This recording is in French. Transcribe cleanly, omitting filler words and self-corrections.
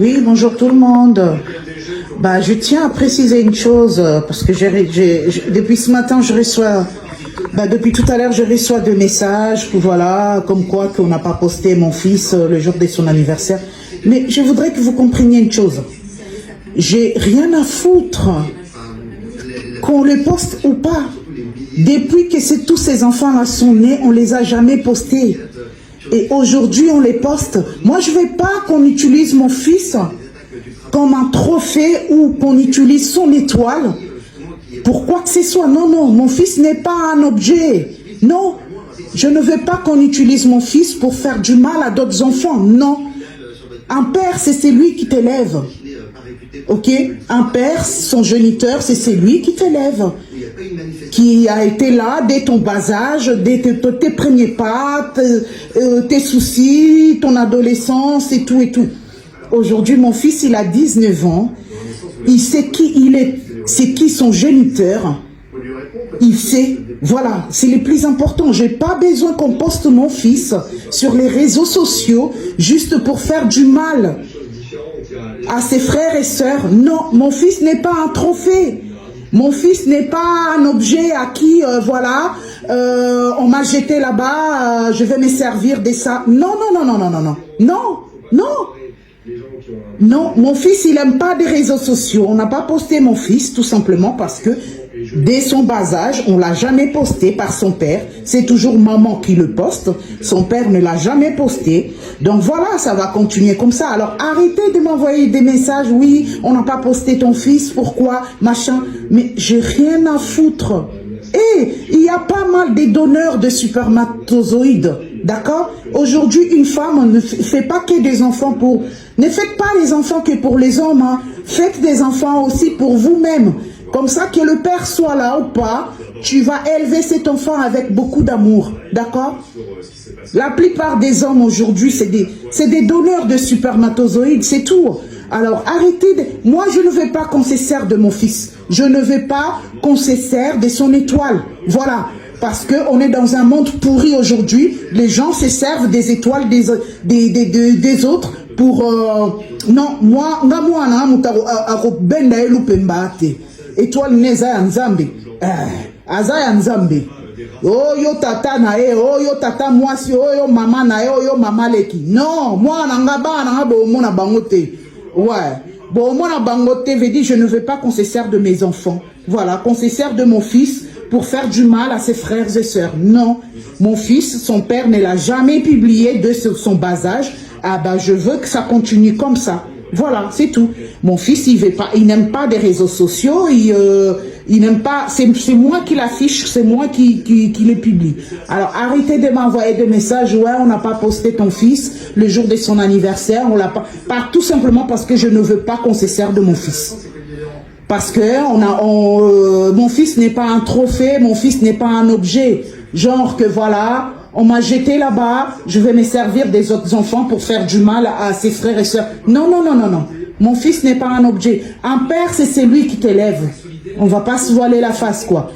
Oui, bonjour tout le monde. Bah, je tiens à préciser une chose, parce que depuis ce matin, je reçois, depuis tout à l'heure, je reçois des messages, voilà, comme quoi qu'on n'a pas posté mon fils le jour de son anniversaire. Mais je voudrais que vous compreniez une chose. J'ai rien à foutre qu'on le poste ou pas. Depuis que tous ces enfants-là sont nés, on les a jamais postés. Et aujourd'hui, on les poste. Moi, je ne veux pas qu'on utilise mon fils comme un trophée ou qu'on utilise son étoile pour quoi que ce soit. Non, non, mon fils n'est pas un objet. Non, je ne veux pas qu'on utilise mon fils pour faire du mal à d'autres enfants. Non. Un père, c'est celui qui t'élève. Ok? Un père, son géniteur, c'est celui qui t'élève. Qui a été là dès ton bas âge, dès tes premiers pas, tes soucis, ton adolescence et tout et tout. Aujourd'hui, mon fils, il a 19 ans. Il sait qui il est, c'est qui son géniteur. Il sait, voilà, c'est le plus important. J'ai pas besoin qu'on poste mon fils sur les réseaux sociaux juste pour faire du mal à ses frères et sœurs. Non, mon fils n'est pas un trophée. Mon fils n'est pas un objet à qui, voilà, on m'a jeté là-bas, je vais me servir de ça. Non, non, non, non, non, non, non, non, non. Non, mon fils, il n'aime pas des réseaux sociaux. On n'a pas posté mon fils, tout simplement parce que dès son bas âge, on ne l'a jamais posté par son père. C'est toujours maman qui le poste. Son père ne l'a jamais posté. Donc voilà, ça va continuer comme ça. Alors arrêtez de m'envoyer des messages. Oui, on n'a pas posté ton fils. Pourquoi? Machin. Mais j'ai rien à foutre. Et il y a pas mal de donneurs de spermatozoïdes. D'accord? Aujourd'hui, une femme ne fait pas que des enfants pour... Ne faites pas les enfants que pour les hommes. Hein. Faites des enfants aussi pour vous-même. Comme ça, que le père soit là ou pas, tu vas élever cet enfant avec beaucoup d'amour. D'accord? La plupart des hommes aujourd'hui, c'est des donneurs de spermatozoïdes, c'est tout. Alors, arrêtez de... Moi, je ne veux pas qu'on se sert de mon fils. Je ne veux pas qu'on se sert de son étoile. Voilà. Parce qu'on est dans un monde pourri aujourd'hui. Les gens se servent des étoiles des autres pour... non, moi, étoile neza ya nzambe. Aza ya nzambe. Oyo tata na e, oyo tata mwasi, oyo mama na e, oyo mama leki. Non, moi, nanga bo mona bangote. Ouais. Bon, moi, la bangote veut dire, je ne veux pas qu'on se sert de mes enfants. Voilà, qu'on se sert de mon fils pour faire du mal à ses frères et sœurs. Non, mon fils, son père ne l'a jamais publié de son bas âge. Ah ben, je veux que ça continue comme ça. Voilà, c'est tout. Mon fils, il n'aime pas des réseaux sociaux, il n'aime pas, c'est moi qui l'affiche, c'est moi qui les publie. Alors, arrêtez de m'envoyer des messages, ouais, on n'a pas posté ton fils le jour de son anniversaire, on l'a pas, tout simplement parce que je ne veux pas qu'on se sert de mon fils. Parce que mon fils n'est pas un trophée, mon fils n'est pas un objet. Genre que voilà, on m'a jeté là-bas, je vais me servir des autres enfants pour faire du mal à ses frères et sœurs. Non, non, non, non, non. Mon fils n'est pas un objet. Un père, c'est celui qui t'élève. On ne va pas se voiler la face, quoi.